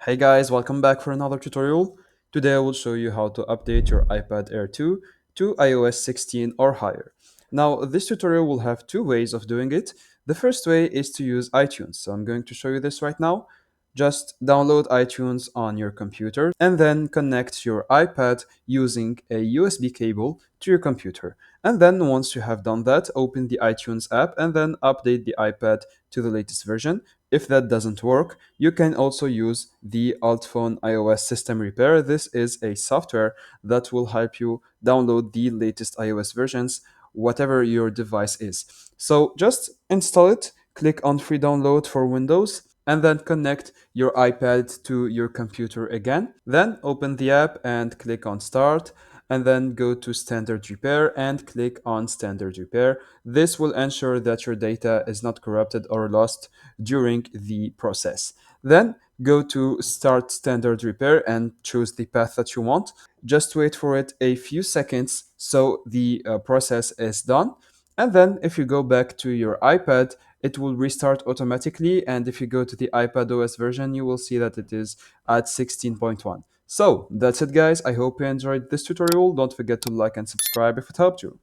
Hey guys, welcome back for another tutorial. Today I will show you how to update your iPad Air 2 to iOS 16 or higher. Now, this tutorial will have two ways of doing it. The first way is to use iTunes. So I'm going to show you this right now. Just download iTunes on your computer and then connect your iPad using a USB cable to your computer. And then once you have done that, open the iTunes app and then update the iPad to the latest version. If that doesn't work, you can also use the Altphone iOS System Repair. This is a software that will help you download the latest iOS versions, whatever your device is. So just install it, click on free download for Windows, and then connect your iPad to your computer again. Then open the app and click on Start, and then go to Standard Repair and click on Standard Repair. This will ensure that your data is not corrupted or lost during the process. Then go to Start Standard Repair and choose the path that you want. Just wait for it a few seconds so the process is done. And then if you go back to your iPad, it will restart automatically. And if you go to the iPadOS version, you will see that it is at 16.1. So that's it, guys. I hope you enjoyed this tutorial. Don't forget to like and subscribe if it helped you.